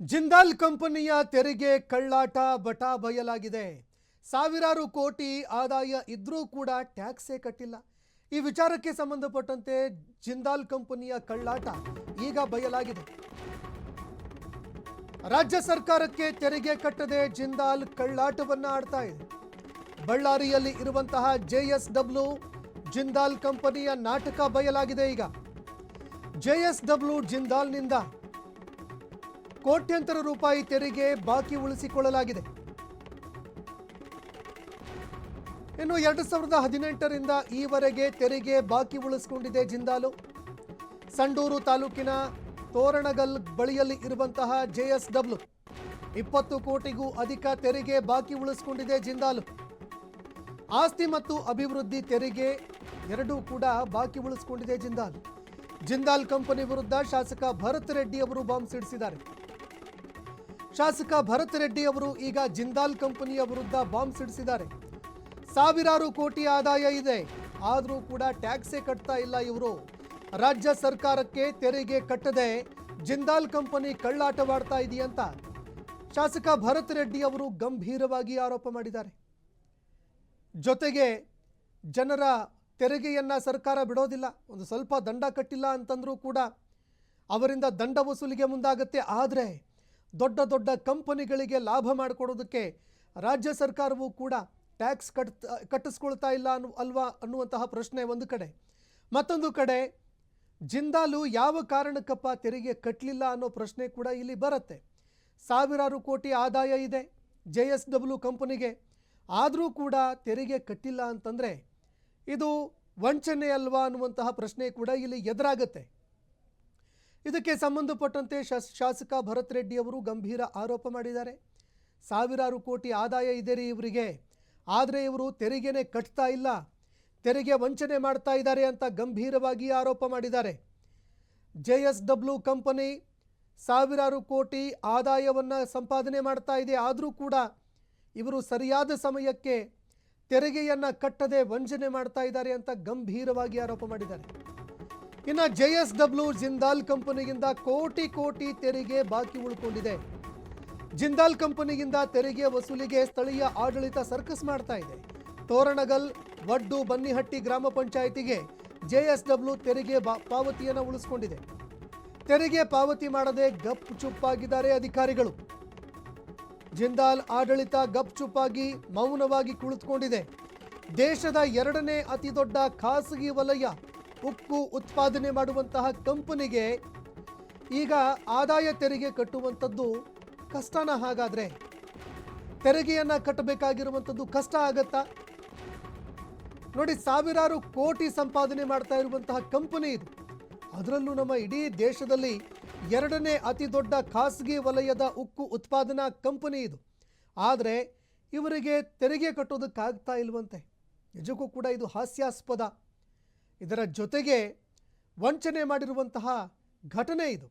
ಜಿಂದಾಲ್ ಕಂಪನಿಯ ತೆರಿಗೆ ಕಳ್ಳಾಟ ಬಟಾ ಬಯಲಾಗಿದೆ. ಸಾವಿರಾರು ಕೋಟಿ ಆದಾಯ ಇದ್ರೂ ಕೂಡ ಟ್ಯಾಕ್ಸೇ ಕಟ್ಟಿಲ್ಲ. ಈ ವಿಚಾರಕ್ಕೆ ಸಂಬಂಧಪಟ್ಟಂತೆ ಜಿಂದಾಲ್ ಕಂಪನಿಯ ಕಳ್ಳಾಟ ಈಗ ಬಯಲಾಗಿದೆ. ರಾಜ್ಯ ಸರ್ಕಾರಕ್ಕೆ ತೆರಿಗೆ ಕಟ್ಟದೆ ಜಿಂದಾಲ್ ಕಳ್ಳಾಟವನ್ನ ಆಡ್ತಾ ಇದೆ. ಬಳ್ಳಾರಿಯಲ್ಲಿ ಇರುವಂತಹ JSW ಜಿಂದಾಲ್ ಕಂಪನಿಯ ನಾಟಕ ಬಯಲಾಗಿದೆ. ಈಗ JSW ಜಿಂದಾಲ್ನಿಂದ ಕೋಟ್ಯಂತರ ರೂಪಾಯಿ ತೆರಿಗೆ ಬಾಕಿ ಉಳಿಸಿಕೊಳ್ಳಲಾಗಿದೆ. ಇನ್ನು 2018ರಿಂದ ಈವರೆಗೆ ತೆರಿಗೆ ಬಾಕಿ ಉಳಿಸಿಕೊಂಡಿದೆ ಜಿಂದಾಲು. ಸಂಡೂರು ತಾಲೂಕಿನ ತೋರಣಗಲ್ ಬಳಿಯಲ್ಲಿ ಇರುವಂತಹ JSW 20 ಕೋಟಿಗೂ ಅಧಿಕ ತೆರಿಗೆ ಬಾಕಿ ಉಳಿಸಿಕೊಂಡಿದೆ ಜಿಂದಾಲು. ಆಸ್ತಿ ಮತ್ತು ಅಭಿವೃದ್ಧಿ ತೆರಿಗೆ ಎರಡೂ ಕೂಡ ಬಾಕಿ ಉಳಿಸಿಕೊಂಡಿದೆ ಜಿಂದಾಲ್. ಜಿಂದಾಲ್ ಕಂಪನಿ ವಿರುದ್ಧ ಶಾಸಕ ಭರತ್ ರೆಡ್ಡಿ ಅವರು ಬಾಂಬ್ ಸಿಡಿಸಿದ್ದಾರೆ. ಶಾಸಕ ಭರತ್ ರೆಡ್ಡಿ ಅವರು ಈಗ ಜಿಂದಾಲ್ ಕಂಪನಿಯ ವಿರುದ್ಧ ಬಾಂಬ್ ಸಿಡಿಸಿದ್ದಾರೆ. ಸಾವಿರಾರು ಕೋಟಿ ಆದಾಯ ಇದೆ, ಆದರೂ ಕೂಡ ಟ್ಯಾಕ್ಸೇ ಕಟ್ತಾ ಇಲ್ಲ ಇವರು. ರಾಜ್ಯ ಸರ್ಕಾರಕ್ಕೆ ತೆರಿಗೆ ಕಟ್ಟದೆ ಜಿಂದಾಲ್ ಕಂಪನಿ ಕಳ್ಳಾಟವಾಡ್ತಾ ಇದೆಯಂತ ಶಾಸಕ ಭರತ್ ರೆಡ್ಡಿ ಅವರು ಗಂಭೀರವಾಗಿ ಆರೋಪ ಮಾಡಿದ್ದಾರೆ. ಜೊತೆಗೆ ಜನರ ತೆರಿಗೆಯನ್ನ ಸರ್ಕಾರ ಬಿಡೋದಿಲ್ಲ, ಒಂದು ಸ್ವಲ್ಪ ದಂಡ ಕಟ್ಟಿಲ್ಲ ಅಂತಂದ್ರೂ ಕೂಡ ಅವರಿಂದ ದಂಡ ವಸೂಲಿಗೆ ಮುಂದಾಗುತ್ತೆ. ಆದರೆ ದೊಡ್ಡ ದೊಡ್ಡ ಕಂಪನಿಗಳಿಗೆ ಲಾಭ ಮಾಡಿಕೊಡೋದಕ್ಕೆ ರಾಜ್ಯ ಸರ್ಕಾರವೂ ಕೂಡ ಟ್ಯಾಕ್ಸ್ ಕಟ್ಟಿಸ್ಕೊಳ್ತಾ ಇಲ್ಲ ಅಲ್ವಾ ಅನ್ನುವಂತಹ ಪ್ರಶ್ನೆ ಒಂದು ಕಡೆ. ಮತ್ತೊಂದು ಕಡೆ ಜಿಂದಾಲು ಯಾವ ಕಾರಣಕ್ಕಪ್ಪ ತೆರಿಗೆ ಕಟ್ಟಲಿಲ್ಲ ಅನ್ನೋ ಪ್ರಶ್ನೆ ಕೂಡ ಇಲ್ಲಿ ಬರುತ್ತೆ. ಸಾವಿರಾರು ಕೋಟಿ ಆದಾಯ ಇದೆ JSW ಕಂಪನಿಗೆ, ಆದರೂ ಕೂಡ ತೆರಿಗೆ ಕಟ್ಟಿಲ್ಲ ಅಂತಂದರೆ ಇದು ವಂಚನೆ ಅಲ್ವಾ ಅನ್ನುವಂತಹ ಪ್ರಶ್ನೆ ಕೂಡ ಇಲ್ಲಿ ಎದುರಾಗುತ್ತೆ. ಇದಕ್ಕೆ ಸಂಬಂಧಪಟ್ಟಂತೆ ಶಾಸಕ ಭರತ್ ರೆಡ್ಡಿ ಅವರು ಗಂಭೀರ ಆರೋಪ ಮಾಡಿದ್ದಾರೆ. ಸಾವಿರಾರು ಕೋಟಿ ಆದಾಯ ಇದೆ ರೀ ಇವರಿಗೆ, ಆದರೆ ಇವರು ತೆರಿಗೆನೇ ಕಟ್ತಾ ಇಲ್ಲ, ತೆರಿಗೆ ವಂಚನೆ ಮಾಡ್ತಾ ಇದ್ದಾರೆ ಅಂತ ಗಂಭೀರವಾಗಿ ಆರೋಪ ಮಾಡಿದ್ದಾರೆ. JSW ಕಂಪನಿ ಸಾವಿರಾರು ಕೋಟಿ ಆದಾಯವನ್ನು ಸಂಪಾದನೆ ಮಾಡ್ತಾ ಇದೆ, ಆದರೂ ಕೂಡ ಇವರು ಸರಿಯಾದ ಸಮಯಕ್ಕೆ ತೆರಿಗೆಯನ್ನು ಕಟ್ಟದೆ ವಂಚನೆ ಮಾಡ್ತಾ ಇದ್ದಾರೆ ಅಂತ ಗಂಭೀರವಾಗಿ ಆರೋಪ ಮಾಡಿದ್ದಾರೆ. ಇನ್ನು JSW ಜಿಂದಾಲ್ ಕಂಪನಿಗಿಂದ ಕೋಟಿ ಕೋಟಿ ತೆರಿಗೆ ಬಾಕಿ ಉಳ್ಕೊಂಡಿದೆ. ಜಿಂದಾಲ್ ಕಂಪನಿಗಿಂದ ತೆರಿಗೆ ವಸೂಲಿಗೆ ಸ್ಥಳೀಯ ಆಡಳಿತ ಸರ್ಕಸ್ ಮಾಡ್ತಾ ಇದೆ. ತೋರಣಗಲ್, ವಡ್ಡು, ಬನ್ನಿಹಟ್ಟಿ ಗ್ರಾಮ ಪಂಚಾಯಿತಿಗೆ JSW ತೆರಿಗೆ ಪಾವತಿಯನ್ನು ಉಳಿಸಿಕೊಂಡಿದೆ. ತೆರಿಗೆ ಪಾವತಿ ಮಾಡದೆ ಗಪ್ ಚುಪ್ಪಾಗಿದ್ದಾರೆ ಅಧಿಕಾರಿಗಳು. ಜಿಂದಾಲ್ ಆಡಳಿತ ಗಪ್ ಚುಪ್ಪಾಗಿ ಮೌನವಾಗಿ ಕುಳಿತುಕೊಂಡಿದೆ. ದೇಶದ 2ನೇ ಅತಿ ದೊಡ್ಡ ಖಾಸಗಿ ವಲಯ ಉಕ್ಕು ಉತ್ಪಾದನೆ ಮಾಡುವಂತಹ ಕಂಪನಿಗೆ ಈಗ ಆದಾಯ ತೆರಿಗೆ ಕಟ್ಟುವಂಥದ್ದು ಕಷ್ಟನ? ಹಾಗಾದರೆ ತೆರಿಗೆಯನ್ನು ಕಟ್ಟಬೇಕಾಗಿರುವಂಥದ್ದು ಕಷ್ಟ ಆಗತ್ತಾ? ನೋಡಿ, ಸಾವಿರಾರು ಕೋಟಿ ಸಂಪಾದನೆ ಮಾಡ್ತಾ ಇರುವಂತಹ ಕಂಪನಿ ಇದು. ಅದರಲ್ಲೂ ನಮ್ಮ ಇಡೀ ದೇಶದಲ್ಲಿ 2ನೇ ಅತಿ ದೊಡ್ಡ ಖಾಸಗಿ ವಲಯದ ಉಕ್ಕು ಉತ್ಪಾದನಾ ಕಂಪನಿ ಇದು. ಆದರೆ ಇವರಿಗೆ ತೆರಿಗೆ ಕಟ್ಟೋದಕ್ಕಾಗ್ತಾ ಇಲ್ವಂತೆ. ನಿಜಕ್ಕೂ ಕೂಡ ಇದು ಹಾಸ್ಯಾಸ್ಪದ. ಇದರ ಜೊತೆಗೆ ವಂಚನೆ ಮಾಡಿರುವಂತಹ ಘಟನೆ ಇದು.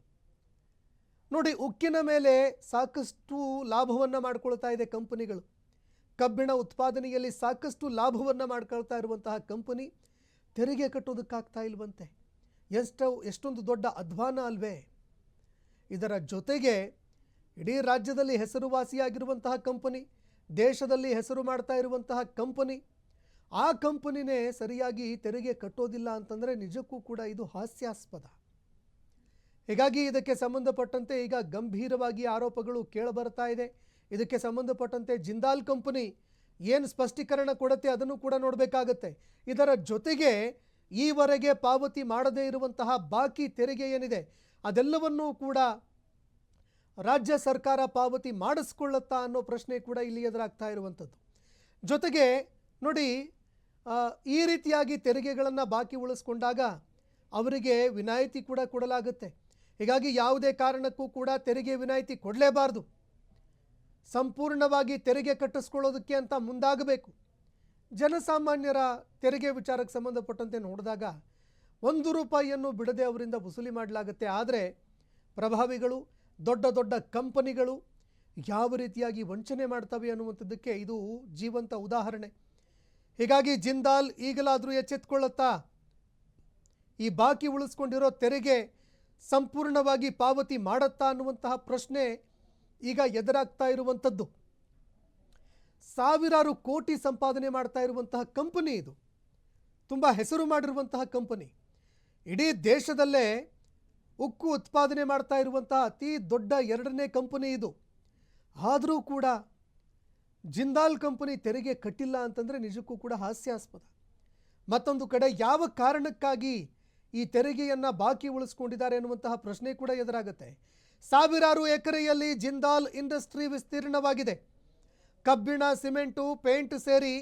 ನೋಡಿ, ಉಕ್ಕಿನ ಮೇಲೆ ಸಾಕಷ್ಟು ಲಾಭವನ್ನು ಮಾಡ್ಕೊಳ್ತಾ ಇದೆ ಕಂಪನಿಗಳು. ಕಬ್ಬಿಣ ಉತ್ಪಾದನೆಯಲ್ಲಿ ಸಾಕಷ್ಟು ಲಾಭವನ್ನು ಮಾಡ್ಕೊಳ್ತಾ ಇರುವಂತಹ ಕಂಪನಿ ತೆರಿಗೆ ಕಟ್ಟೋದಕ್ಕಾಗ್ತಾ ಇಲ್ವಂತೆ. ಎಷ್ಟೊಂದು ದೊಡ್ಡ ಅಧ್ವಾನ ಅಲ್ವೇ? ಇದರ ಜೊತೆಗೆ ಇಡೀ ರಾಜ್ಯದಲ್ಲಿ ಹೆಸರುವಾಸಿಯಾಗಿರುವಂತಹ ಕಂಪನಿ, ದೇಶದಲ್ಲಿ ಹೆಸರು ಮಾಡ್ತಾ ಇರುವಂತಹ ಕಂಪನಿ, ಆ ಕಂಪನಿನೇ ಸರಿಯಾಗಿ ತೆರಿಗೆ ಕಟ್ಟೋದಿಲ್ಲ ಅಂತಂದರೆ ನಿಜಕ್ಕೂ ಕೂಡ ಇದು ಹಾಸ್ಯಾಸ್ಪದ. ಹೀಗಾಗಿ ಇದಕ್ಕೆ ಸಂಬಂಧಪಟ್ಟಂತೆ ಈಗ ಗಂಭೀರವಾಗಿ ಆರೋಪಗಳು ಕೇಳಬರ್ತಾ ಇದೆ. ಇದಕ್ಕೆ ಸಂಬಂಧಪಟ್ಟಂತೆ ಜಿಂದಾಲ್ ಕಂಪನಿ ಏನು ಸ್ಪಷ್ಟೀಕರಣ ಕೊಡುತ್ತೆ ಅದನ್ನು ಕೂಡ ನೋಡಬೇಕಾಗತ್ತೆ. ಇದರ ಜೊತೆಗೆ ಈವರೆಗೆ ಪಾವತಿ ಮಾಡದೇ ಇರುವಂತಹ ಬಾಕಿ ತೆರಿಗೆ ಏನಿದೆ ಅದೆಲ್ಲವನ್ನೂ ಕೂಡ ರಾಜ್ಯ ಸರ್ಕಾರ ಪಾವತಿ ಮಾಡಿಸ್ಕೊಳ್ಳುತ್ತಾ ಅನ್ನೋ ಪ್ರಶ್ನೆ ಕೂಡ ಇಲ್ಲಿ ಎದುರಾಗ್ತಾ ಇರುವಂಥದ್ದು. ಜೊತೆಗೆ ನೋಡಿ, ಈ ರೀತಿಯಾಗಿ ತೆರಿಗೆಗಳನ್ನು ಬಾಕಿ ಉಳಿಸ್ಕೊಂಡಾಗ ಅವರಿಗೆ ವಿನಾಯಿತಿ ಕೂಡ ಕೊಡಲಾಗುತ್ತೆ. ಹೀಗಾಗಿ ಯಾವುದೇ ಕಾರಣಕ್ಕೂ ಕೂಡ ತೆರಿಗೆ ವಿನಾಯಿತಿ ಕೊಡಲೇಬಾರ್ದು. ಸಂಪೂರ್ಣವಾಗಿ ತೆರಿಗೆ ಕಟ್ಟಿಸ್ಕೊಳ್ಳೋದಕ್ಕೆ ಅಂತ ಮುಂದಾಗಬೇಕು. ಜನಸಾಮಾನ್ಯರ ತೆರಿಗೆ ವಿಚಾರಕ್ಕೆ ಸಂಬಂಧಪಟ್ಟಂತೆ ನೋಡಿದಾಗ 1 ರೂಪಾಯಿಯನ್ನು ಬಿಡದೆ ಅವರಿಂದ ವಸೂಲಿ ಮಾಡಲಾಗುತ್ತೆ. ಆದರೆ ಪ್ರಭಾವಿಗಳು, ದೊಡ್ಡ ದೊಡ್ಡ ಕಂಪನಿಗಳು ಯಾವ ರೀತಿಯಾಗಿ ವಂಚನೆ ಮಾಡ್ತವೆ ಅನ್ನುವಂಥದ್ದಕ್ಕೆ ಇದು ಜೀವಂತ ಉದಾಹರಣೆ. ಹೀಗಾಗಿ ಜಿಂದಾಲ್ ಈಗಲಾದರೂ ಎಚ್ಚೆತ್ತುಕೊಳ್ಳುತ್ತಾ ಈ ಬಾಕಿ ಉಳಿಸ್ಕೊಂಡಿರೋ ತೆರಿಗೆ ಸಂಪೂರ್ಣವಾಗಿ ಪಾವತಿ ಮಾಡುತ್ತಾ ಅನ್ನುವಂತಹ ಪ್ರಶ್ನೆ ಈಗ ಎದುರಾಗ್ತಾ ಇರುವಂಥದ್ದು. ಸಾವಿರಾರು ಕೋಟಿ ಸಂಪಾದನೆ ಮಾಡ್ತಾ ಇರುವಂತಹ ಕಂಪನಿ ಇದು. ತುಂಬ ಹೆಸರು ಮಾಡಿರುವಂತಹ ಕಂಪನಿ. ಇಡೀ ದೇಶದಲ್ಲೇ ಉಕ್ಕು ಉತ್ಪಾದನೆ ಮಾಡ್ತಾ ಇರುವಂತಹ ಅತಿ ದೊಡ್ಡ 2ನೇ ಕಂಪನಿ ಇದು. ಆದರೂ ಕೂಡ ಜಿಂದಾಲ್ ಕಂಪನಿ ತೆರಿಗೆ ಕಟ್ಟಿಲ್ಲ ಅಂತಂದರೆ ನಿಜಕ್ಕೂ ಕೂಡ ಹಾಸ್ಯಾಸ್ಪದ. ಮತ್ತೊಂದು ಕಡೆ ಯಾವ ಕಾರಣಕ್ಕಾಗಿ ಈ ತೆರಿಗೆಯನ್ನು ಬಾಕಿ ಉಳಿಸ್ಕೊಂಡಿದ್ದಾರೆ ಅನ್ನುವಂತಹ ಪ್ರಶ್ನೆ ಕೂಡ ಎದುರಾಗುತ್ತೆ. ಸಾವಿರಾರು ಎಕರೆಯಲ್ಲಿ ಜಿಂದಾಲ್ ಇಂಡಸ್ಟ್ರಿ ವಿಸ್ತೀರ್ಣವಾಗಿದೆ. ಕಬ್ಬಿಣ, ಸಿಮೆಂಟು, ಪೇಂಟ್ ಸೇರಿ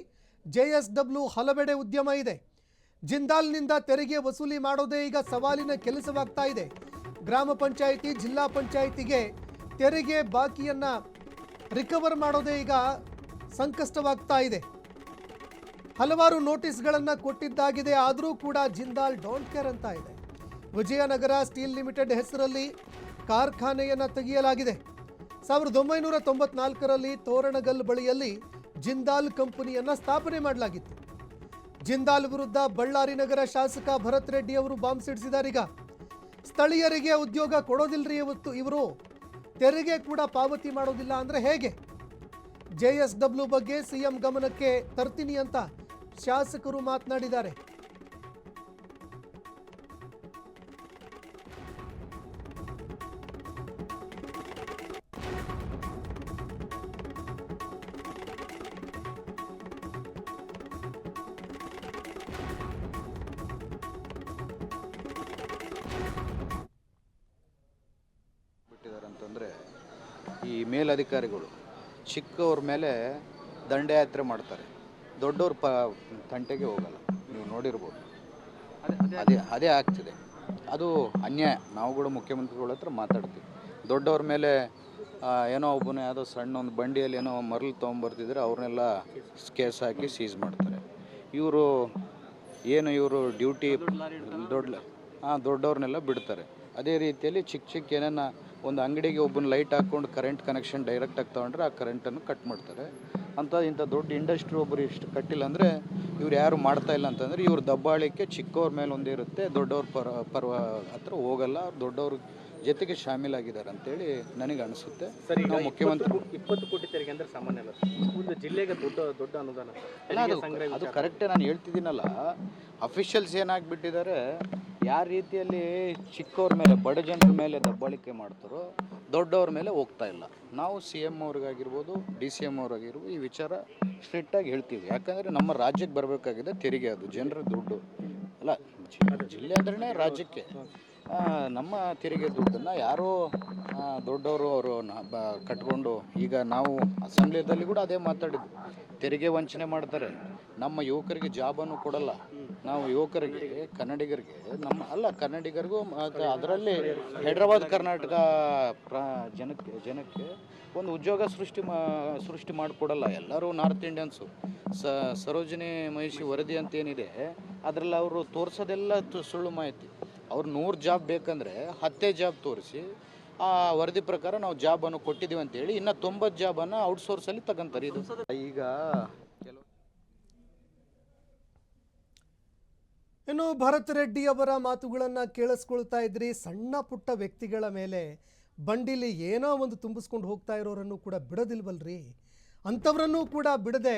JSW ಹಲವೆಡೆ ಉದ್ಯಮ ಇದೆ. ಜಿಂದಾಲ್ನಿಂದ ತೆರಿಗೆ ವಸೂಲಿ ಮಾಡೋದೇ ಈಗ ಸವಾಲಿನ ಕೆಲಸವಾಗ್ತಾ ಇದೆ. ಗ್ರಾಮ ಪಂಚಾಯಿತಿ, ಜಿಲ್ಲಾ ಪಂಚಾಯಿತಿಗೆ ತೆರಿಗೆ ಬಾಕಿಯನ್ನು ರಿಕವರ್ ಮಾಡೋದೇ ಈಗ ಸಂಕಷ್ಟವಾಗ್ತಾ ಇದೆ. ಹಲವಾರು ನೋಟಿಸ್ಗಳನ್ನು ಕೊಟ್ಟಿದ್ದಾಗಿದೆ. ಆದರೂ ಕೂಡ ಜಿಂದಾಲ್ ಡೋಂಟ್ ಕೇರ್ ಅಂತ ಇದೆ. ವಿಜಯನಗರ ಸ್ಟೀಲ್ ಲಿಮಿಟೆಡ್ ಹೆಸರಲ್ಲಿ ಕಾರ್ಖಾನೆಯನ್ನು ತೆಗೆಯಲಾಗಿದೆ. 1994ರಲ್ಲಿ ತೋರಣಗಲ್ ಬಳಿಯಲ್ಲಿ ಜಿಂದಾಲ್ ಕಂಪನಿಯನ್ನು ಸ್ಥಾಪನೆ ಮಾಡಲಾಗಿತ್ತು. ಜಿಂದಾಲ್ ವಿರುದ್ಧ ಬಳ್ಳಾರಿ ನಗರ ಶಾಸಕ ಭರತ್ ರೆಡ್ಡಿ ಅವರು ಬಾಂಬ್ ಸಿಡಿಸಿದ್ದಾರೆ. ಈಗ ಸ್ಥಳೀಯರಿಗೆ ಉದ್ಯೋಗ ಕೊಡೋದಿಲ್ಲರಿ ಇವರು, ತೆರಿಗೆ ಕೂಡ ಪಾವತಿ ಮಾಡೋದಿಲ್ಲ ಅಂದರೆ ಹೇಗೆ? JSW ಬಗ್ಗೆ CM ಗಮನಕ್ಕೆ ತರ್ತೀನಿ ಅಂತ ಶಾಸಕರು ಮಾತನಾಡಿದ್ದಾರೆ. ಅಂತಂದರೆ ಈ ಮೇಲಧಿಕಾರಿಗಳು ಚಿಕ್ಕವ್ರ ಮೇಲೆ ದಂಡಯಾತ್ರೆ ಮಾಡ್ತಾರೆ, ದೊಡ್ಡವ್ರ ತಂಟೆಗೆ ಹೋಗಲ್ಲ. ನೀವು ನೋಡಿರ್ಬೋದು, ಅದೇ ಆಗ್ತಿದೆ. ಅದು ಅನ್ಯಾಯ. ನಾವು ಕೂಡ ಮುಖ್ಯಮಂತ್ರಿಗಳ ಹತ್ರ ಮಾತಾಡ್ತೀವಿ. ದೊಡ್ಡವ್ರ ಮೇಲೆ ಏನೋ ಒಬ್ಬನ ಯಾವುದೋ ಸಣ್ಣ ಒಂದು ಬಂಡಿಯಲ್ಲಿ ಏನೋ ಮರಳು ತೊಗೊಂಬರ್ತಿದ್ರೆ ಅವ್ರನ್ನೆಲ್ಲ ಕೇಸ್ ಹಾಕಿ ಸೀಸ್ ಮಾಡ್ತಾರೆ. ಇವರು ಡ್ಯೂಟಿ ದೊಡ್ಡವ್ರನ್ನೆಲ್ಲ ಬಿಡ್ತಾರೆ. ಅದೇ ರೀತಿಯಲ್ಲಿ ಚಿಕ್ಕ ಏನೇನ ಒಂದು ಅಂಗಡಿಗೆ ಒಬ್ಬನ ಲೈಟ್ ಹಾಕ್ಕೊಂಡು ಕರೆಂಟ್ ಕನೆಕ್ಷನ್ ಡೈರೆಕ್ಟಾಗಿ ತೊಗೊಂಡ್ರೆ ಆ ಕರೆಂಟನ್ನು ಕಟ್ ಮಾಡ್ತಾರೆ. ಇಂಥ ದೊಡ್ಡ ಇಂಡಸ್ಟ್ರಿ ಒಬ್ಬರು ಇಷ್ಟು ಕಟ್ಟಿಲ್ಲ ಅಂದರೆ ಇವ್ರು ಯಾರು ಮಾಡ್ತಾ ಇಲ್ಲ ಅಂತಂದರೆ ಇವ್ರ ದಬ್ಬಾಳಿಕೆ ಚಿಕ್ಕವ್ರ ಮೇಲೆ ಒಂದೇ ಇರುತ್ತೆ, ದೊಡ್ಡವ್ರ ಪರ್ವ ಹತ್ರ ಹೋಗಲ್ಲ. ಅವ್ರು ದೊಡ್ಡವ್ರ ಜೊತೆಗೆ ಶಾಮೀಲಾಗಿದ್ದಾರೆ ಅಂತೇಳಿ ನನಗೆ ಅನಿಸುತ್ತೆ. ನಾವು ಮುಖ್ಯಮಂತ್ರಿ 20 ಕೋಟಿ ತೆರಿಗೆ ಅಂದರೆ ಸಾಮಾನ್ಯ ಅಲ್ಲ, ಒಂದು ಜಿಲ್ಲೆಗೆ ದೊಡ್ಡ ಅನುದಾನ. ಅದು ಕರೆಕ್ಟೇ. ನಾನು ಹೇಳ್ತಿದ್ದೀನಲ್ಲ, ಅಫಿಷಿಯಲ್ಸ್ ಏನಾಗ್ಬಿಟ್ಟಿದ್ದಾರೆ, ಯಾವ ರೀತಿಯಲ್ಲಿ ಚಿಕ್ಕವ್ರ ಮೇಲೆ, ಬಡ ಜನರ ಮೇಲೆ ದಬ್ಬಾಳಿಕೆ ಮಾಡ್ತಾರೋ ದೊಡ್ಡವ್ರ ಮೇಲೆ ಹೋಗ್ತಾ ಇಲ್ಲ. ನಾವು CM ಅವ್ರಿಗಾಗಿರ್ಬೋದು, DCM ಅವ್ರಿಗಾಗಿರ್ಬೋದು ಈ ವಿಚಾರ ಸ್ಟ್ರಿಕ್ಟಾಗಿ ಹೇಳ್ತೀವಿ. ಯಾಕಂದರೆ ನಮ್ಮ ರಾಜ್ಯಕ್ಕೆ ಬರಬೇಕಾಗಿದೆ ತೆರಿಗೆ, ಅದು ಜನರ ದುಡ್ಡು ಅಲ್ಲ. ಜಿಲ್ಲೆ ಅಂದ್ರೇ ರಾಜ್ಯಕ್ಕೆ ನಮ್ಮ ತೆರಿಗೆ ದುಡ್ಡನ್ನು ಯಾರೋ ದೊಡ್ಡವರು ಅವರು ಕಟ್ಕೊಂಡು, ಈಗ ನಾವು ಅಸೆಂಬ್ಲಿಯಲ್ಲಿ ಕೂಡ ಅದೇ ಮಾತಾಡಿದ್ವಿ, ತೆರಿಗೆ ವಂಚನೆ ಮಾಡ್ತಾರೆ, ನಮ್ಮ ಯುವಕರಿಗೆ ಜಾಬನ್ನು ಕೊಡಲ್ಲ. ನಾವು ಯುವಕರಿಗೆ, ಕನ್ನಡಿಗರಿಗೆ, ಕನ್ನಡಿಗರಿಗೂ ಅದರಲ್ಲಿ ಹೈದ್ರಾಬಾದ್ ಕರ್ನಾಟಕ ಜನಕ್ಕೆ ಒಂದು ಉದ್ಯೋಗ ಸೃಷ್ಟಿ ಮಾಡಿಕೊಡಲ್ಲ. ಎಲ್ಲರೂ ನಾರ್ತ್ ಇಂಡಿಯನ್ಸು. ಸರೋಜಿನಿ ಮಹಿಷಿ ವರದಿ ಅಂತ ಏನಿದೆ ಅದರಲ್ಲಿ ಅವರು ತೋರಿಸೋದೆಲ್ಲ ಸುಳ್ಳು ಮಾಹಿತಿ. ಅವ್ರು 100 ಜಾಬ್ ಬೇಕಂದರೆ 10 ಜಾಬ್ ತೋರಿಸಿ ಆ ವರದಿ ಪ್ರಕಾರ ನಾವು ಜಾಬನ್ನು ಕೊಟ್ಟಿದ್ದೀವಿ ಅಂತೇಳಿ ಇನ್ನು 90 ಜಾಬನ್ನು ಔಟ್ಸೋರ್ಸಲ್ಲಿ ತಗೊಂತಾರೆ. ಇದು ಈಗ ಇನ್ನು ಭರತ್ ರೆಡ್ಡಿ ಅವರ ಮಾತುಗಳನ್ನು ಕೇಳಿಸ್ಕೊಳ್ತಾ ಇದ್ರಿ. ಸಣ್ಣ ಪುಟ್ಟ ವ್ಯಕ್ತಿಗಳ ಮೇಲೆ ಬಂಡಿಲಿ ಏನೋ ಒಂದು ತುಂಬಿಸ್ಕೊಂಡು ಹೋಗ್ತಾ ಇರೋರನ್ನು ಕೂಡ ಬಿಡೋದಿಲ್ವಲ್ರಿ? ಅಂಥವರನ್ನು ಕೂಡ ಬಿಡದೆ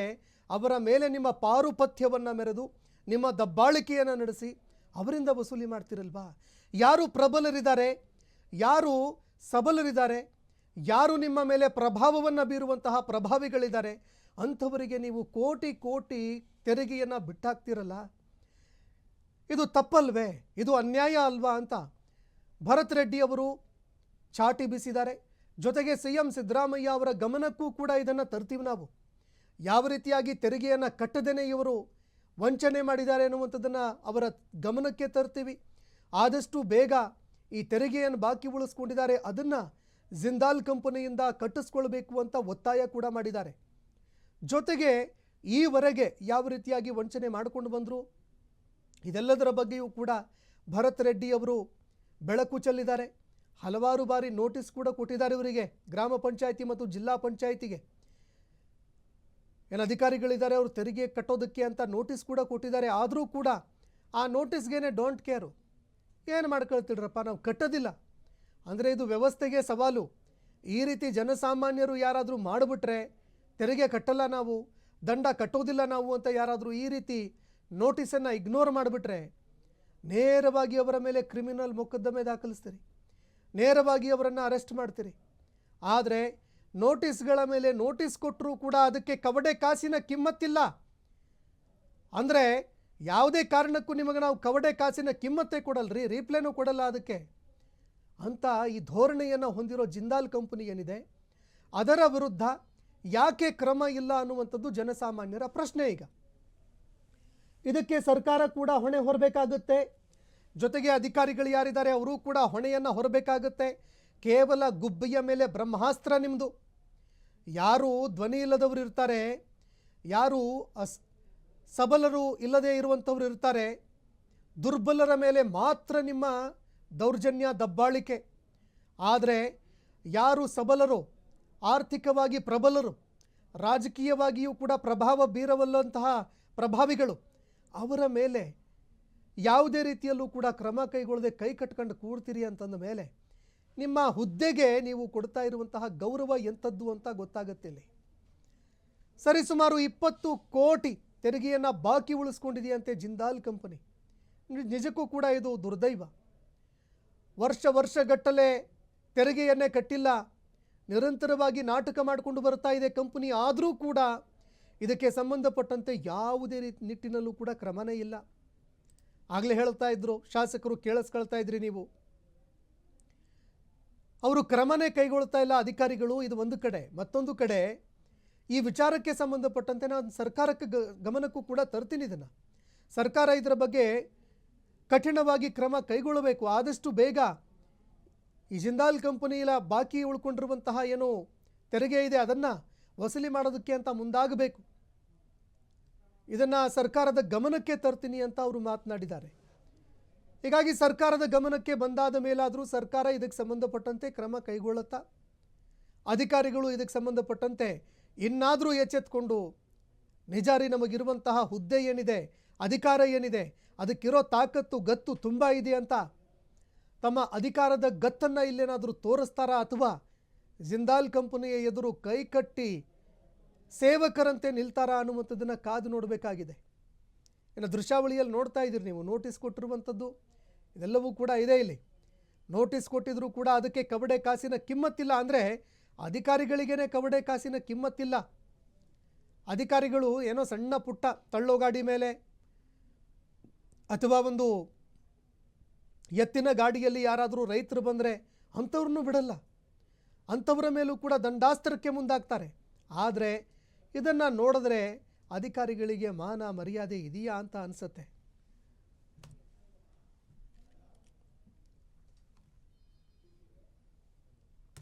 ಅವರ ಮೇಲೆ ನಿಮ್ಮ ಪಾರುಪತ್ಯವನ್ನು ಮೆರೆದು ನಿಮ್ಮ ದಬ್ಬಾಳಿಕೆಯನ್ನು ನಡೆಸಿ ಅವರಿಂದ ವಸೂಲಿ ಮಾಡ್ತಿರಲ್ವಾ? ಯಾರು ಪ್ರಬಲರಿದ್ದಾರೆ, ಯಾರು ಸಬಲರಿದ್ದಾರೆ, ಯಾರು ನಿಮ್ಮ ಮೇಲೆ ಪ್ರಭಾವವನ್ನು ಬೀರುವಂತಹ ಪ್ರಭಾವಿಗಳಿದ್ದಾರೆ, ಅಂಥವರಿಗೆ ನೀವು ಕೋಟಿ ಕೋಟಿ ತೆರಿಗೆಯನ್ನು ಬಿಟ್ಟಾಕ್ತಿರಲ್ಲ. ಇದು ತಪ್ಪಲ್ವೇ? ಇದು ಅನ್ಯಾಯ ಅಲ್ವಾ ಅಂತ ಭರತ್ ರೆಡ್ಡಿ ಅವರು ಚಾಟಿ ಬೀಸಿದ್ದಾರೆ. ಜೊತೆಗೆ CM ಸಿದ್ದರಾಮಯ್ಯ ಅವರ ಗಮನಕ್ಕೂ ಕೂಡ ಇದನ್ನು ತರ್ತೀವಿ. ನಾವು ಯಾವ ರೀತಿಯಾಗಿ ತೆರಿಗೆಯನ್ನು ಕಟ್ಟದೇನೆ ಇವರು ವಂಚನೆ ಮಾಡಿದ್ದಾರೆ ಅನ್ನುವಂಥದ್ದನ್ನು ಅವರ ಗಮನಕ್ಕೆ ತರ್ತೀವಿ. ಆದಷ್ಟು ಬೇಗ ಈ ತೆರಿಗೆಯನ್ನು ಬಾಕಿ ಉಳಿಸ್ಕೊಂಡಿದ್ದಾರೆ ಅದನ್ನು ಜಿಂದಾಲ್ ಕಂಪನಿಯಿಂದ ಕಟ್ಟಿಸ್ಕೊಳ್ಬೇಕು ಅಂತ ಒತ್ತಾಯ ಕೂಡ ಮಾಡಿದ್ದಾರೆ. ಜೊತೆಗೆ ಈವರೆಗೆ ಯಾವ ರೀತಿಯಾಗಿ ವಂಚನೆ ಮಾಡಿಕೊಂಡು ಬಂದರು ಇದೆಲ್ಲದರ ಬಗ್ಗೆಯೂ ಕೂಡ ಭರತ್ ರೆಡ್ಡಿ ಅವರು ಬೆಳಕು ಚೆಲ್ಲಿದ್ದಾರೆ. ಹಲವಾರು ಬಾರಿ ನೋಟಿಸ್ ಕೂಡ ಕೊಟ್ಟಿದ್ದಾರೆ ಇವರಿಗೆ, ಗ್ರಾಮ ಪಂಚಾಯಿತಿ ಮತ್ತು ಜಿಲ್ಲಾ ಪಂಚಾಯಿತಿಗೆ. ಏನು ಅಧಿಕಾರಿಗಳಿದ್ದಾರೆ ಅವರು ತೆರಿಗೆ ಕಟ್ಟೋದಕ್ಕೆ ಅಂತ ನೋಟಿಸ್ ಕೂಡ ಕೊಟ್ಟಿದ್ದಾರೆ. ಆದರೂ ಕೂಡ ಆ ನೋಟಿಸ್ಗೇನೆ ಡೋಂಟ್ ಕೇರು. ಏನು ಮಾಡ್ಕೊಳ್ತಿಡ್ರಪ್ಪ, ನಾವು ಕಟ್ಟೋದಿಲ್ಲ ಅಂದರೆ ಇದು ವ್ಯವಸ್ಥೆಗೆ ಸವಾಲು. ಈ ರೀತಿ ಜನಸಾಮಾನ್ಯರು ಯಾರಾದರೂ ಮಾಡಿಬಿಟ್ರೆ ತೆರಿಗೆ ಕಟ್ಟಲ್ಲ ನಾವು, ದಂಡ ಕಟ್ಟೋದಿಲ್ಲ ನಾವು ಅಂತ ಯಾರಾದರೂ ಈ ರೀತಿ ನೋಟಿಸನ್ನು ಇಗ್ನೋರ್ ಮಾಡಿಬಿಟ್ರೆ ನೇರವಾಗಿ ಅವರ ಮೇಲೆ ಕ್ರಿಮಿನಲ್ ಮೊಕದ್ದಮೆ ದಾಖಲಿಸ್ತೀರಿ, ನೇರವಾಗಿ ಅವರನ್ನು ಅರೆಸ್ಟ್ ಮಾಡ್ತೀರಿ. ಆದರೆ ನೋಟಿಸ್ಗಳ ಮೇಲೆ ನೋಟಿಸ್ ಕೊಟ್ಟರೂ ಕೂಡ ಅದಕ್ಕೆ ಕವಡೆ ಕಾಸಿನ ಕಿಮ್ಮತ್ತಿಲ್ಲ. ಅಂದರೆ ಯಾವುದೇ ಕಾರಣಕ್ಕೂ ನಿಮಗೆ ನಾವು ಕವಡೆ ಕಾಸಿನ ಕಿಮ್ಮತ್ತೇ ಕೊಡಲ್ರಿ, ರೀಪ್ಲೇನೂ ಕೊಡಲ್ಲ ಅದಕ್ಕೆ ಅಂತ ಈ ಧೋರಣೆಯನ್ನು ಹೊಂದಿರೋ ಜಿಂದಾಲ್ ಕಂಪನಿ ಏನಿದೆ ಅದರ ವಿರುದ್ಧ ಯಾಕೆ ಕ್ರಮ ಇಲ್ಲ ಅನ್ನುವಂಥದ್ದು ಜನಸಾಮಾನ್ಯರ ಪ್ರಶ್ನೆ. ಈಗ ಇದಕ್ಕೆ ಸರ್ಕಾರ ಕೂಡ ಹೊಣೆ ಹೊರಬೇಕಾಗುತ್ತೆ, ಜೊತೆಗೆ ಅಧಿಕಾರಿಗಳು ಯಾರಿದ್ದಾರೆ ಅವರು ಕೂಡ ಹೊಣೆಯನ್ನು ಹೊರಬೇಕಾಗುತ್ತೆ. ಕೇವಲ ಗುಬ್ಬಿಯ ಮೇಲೆ ಬ್ರಹ್ಮಾಸ್ತ್ರ ನಿಮ್ಮದು. ಯಾರು ಧ್ವನಿ ಇಲ್ಲದವರು ಇರ್ತಾರೆ, ಯಾರು ಸಬಲರು ಇಲ್ಲದೇ ಇರುವಂಥವ್ರು ಇರ್ತಾರೆ, ದುರ್ಬಲರ ಮೇಲೆ ಮಾತ್ರ ನಿಮ್ಮ ದೌರ್ಜನ್ಯ ದಬ್ಬಾಳಿಕೆ. ಆದರೆ ಯಾರು ಸಬಲರು, ಆರ್ಥಿಕವಾಗಿ ಪ್ರಬಲರು, ರಾಜಕೀಯವಾಗಿಯೂ ಕೂಡ ಪ್ರಭಾವ ಬೀರವಲ್ಲಂತಹ ಪ್ರಭಾವಿಗಳು, ಅವರ ಮೇಲೆ ಯಾವುದೇ ರೀತಿಯಲ್ಲೂ ಕೂಡ ಕ್ರಮ ಕೈಗೊಳ್ಳದೆ ಕೈ ಕಟ್ಕೊಂಡು ಕೂಡ್ತೀರಿ ಅಂತಂದ ಮೇಲೆ ನಿಮ್ಮ ಹುದ್ದೆಗೆ ನೀವು ಕೊಡ್ತಾ ಇರುವಂತಹ ಗೌರವ ಎಂಥದ್ದು ಅಂತ ಗೊತ್ತಾಗುತ್ತೆ. ಇಲ್ಲಿ ಸರಿಸುಮಾರು 20 ಕೋಟಿ ತೆರಿಗೆಯನ್ನು ಬಾಕಿ ಉಳಿಸ್ಕೊಂಡಿದೆಯಂತೆ ಜಿಂದಾಲ್ ಕಂಪನಿ. ನಿಜಕ್ಕೂ ಕೂಡ ಇದು ದುರ್ದೈವ. ವರ್ಷಗಟ್ಟಲೆ ತೆರಿಗೆಯನ್ನೇ ಕಟ್ಟಿಲ್ಲ, ನಿರಂತರವಾಗಿ ನಾಟಕ ಮಾಡಿಕೊಂಡು ಬರ್ತಾ ಇದೆ ಕಂಪನಿ. ಆದರೂ ಕೂಡ ಇದಕ್ಕೆ ಸಂಬಂಧಪಟ್ಟಂತೆ ಯಾವುದೇ ನಿಟ್ಟಿನಲ್ಲೂ ಕೂಡ ಕ್ರಮನೇ ಇಲ್ಲ. ಆಗಲೇ ಹೇಳ್ತಾ ಇದ್ರು ಶಾಸಕರು, ಕೇಳಿಸ್ಕೊಳ್ತಾ ಇದ್ರಿ ನೀವು, ಅವರು ಕ್ರಮನೇ ಕೈಗೊಳ್ತಾ ಇಲ್ಲ ಅಧಿಕಾರಿಗಳು. ಇದು ಒಂದು ಕಡೆ. ಮತ್ತೊಂದು ಕಡೆ ಈ ವಿಚಾರಕ್ಕೆ ಸಂಬಂಧಪಟ್ಟಂತೆ ನಾನು ಸರ್ಕಾರಕ್ಕೆ ಗಮನಕ್ಕೂ ಕೂಡ ತರ್ತೀನಿ. ಇದನ್ನು ಸರ್ಕಾರ ಇದರ ಬಗ್ಗೆ ಕಠಿಣವಾಗಿ ಕ್ರಮ ಕೈಗೊಳ್ಳಬೇಕು. ಆದಷ್ಟು ಬೇಗ ಈ ಜಿಂದಾಲ್ ಕಂಪನಿಯ ಬಾಕಿ ಉಳ್ಕೊಂಡಿರುವಂತಹ ಏನು ತೆರಿಗೆ ಇದೆ ಅದನ್ನು ವಸೂಲಿ ಮಾಡೋದಕ್ಕೆ ಅಂತ ಮುಂದಾಗಬೇಕು. ಇದನ್ನು ಸರ್ಕಾರದ ಗಮನಕ್ಕೆ ತರ್ತೀನಿ ಅಂತ ಅವರು ಮಾತನಾಡಿದ್ದಾರೆ. ಹೀಗಾಗಿ ಸರ್ಕಾರದ ಗಮನಕ್ಕೆ ಬಂದಾದ ಮೇಲಾದರೂ ಸರ್ಕಾರ ಇದಕ್ಕೆ ಸಂಬಂಧಪಟ್ಟಂತೆ ಕ್ರಮ ಕೈಗೊಳ್ಳುತ್ತಾ, ಅಧಿಕಾರಿಗಳು ಇದಕ್ಕೆ ಸಂಬಂಧಪಟ್ಟಂತೆ ಇನ್ನಾದರೂ ಎಚ್ಚೆತ್ಕೊಂಡು ನಿಜಾರಿ ನಮಗಿರುವಂತಹ ಹುದ್ದೆ ಏನಿದೆ, ಅಧಿಕಾರ ಏನಿದೆ, ಅದಕ್ಕಿರೋ ತಾಕತ್ತು ಗತ್ತು ತುಂಬ ಇದೆ ಅಂತ ತಮ್ಮ ಅಧಿಕಾರದ ಗತ್ತನ್ನು ಇಲ್ಲೇನಾದರೂ ತೋರಿಸ್ತಾರಾ, ಅಥವಾ ಜಿಂದಾಲ್ ಕಂಪನಿಯ ಎದುರು ಕೈ ಕಟ್ಟಿ ಸೇವಕರಂತೆ ನಿಲ್ತಾರಾ ಅನ್ನುವಂಥದ್ದನ್ನು ಕಾದು ನೋಡಬೇಕಾಗಿದೆ. ಇನ್ನು ದೃಶ್ಯಾವಳಿಯಲ್ಲಿ ನೋಡ್ತಾ ಇದ್ದೀರಿ ನೀವು, ನೋಟಿಸ್ ಕೊಟ್ಟಿರುವಂಥದ್ದು ಇದೆಲ್ಲವೂ ಕೂಡ ಇದೆ. ಇಲ್ಲಿ ನೋಟಿಸ್ ಕೊಟ್ಟಿದ್ರೂ ಕೂಡ ಅದಕ್ಕೆ ಕವಡೆ ಕಾಸಿನ ಕಿಮ್ಮತ್ತಿಲ್ಲ. ಅಂದರೆ ಅಧಿಕಾರಿಗಳಿಗೇನೆ ಕವಡೆ ಕಾಸಿನ ಕಿಮ್ಮತ್ತಿಲ್ಲ. ಅಧಿಕಾರಿಗಳು ಏನೋ ಸಣ್ಣ ಪುಟ್ಟ ತಳ್ಳೋ ಗಾಡಿ ಮೇಲೆ ಅಥವಾ ಒಂದು ಎತ್ತಿನ ಗಾಡಿಯಲ್ಲಿ ಯಾರಾದರೂ ರೈತರು ಬಂದರೆ ಅಂಥವ್ರನ್ನೂ ಬಿಡಲ್ಲ, ಅಂಥವರ ಮೇಲೂ ಕೂಡ ದಂಡಾಸ್ತ್ರಕ್ಕೆ ಮುಂದಾಗ್ತಾರೆ. ಆದರೆ ಇದನ್ನು ನೋಡಿದ್ರೆ ಅಧಿಕಾರಿಗಳಿಗೆ ಮಾನ ಮರ್ಯಾದೆ ಇದೆಯಾ ಅಂತ ಅನಿಸುತ್ತೆ.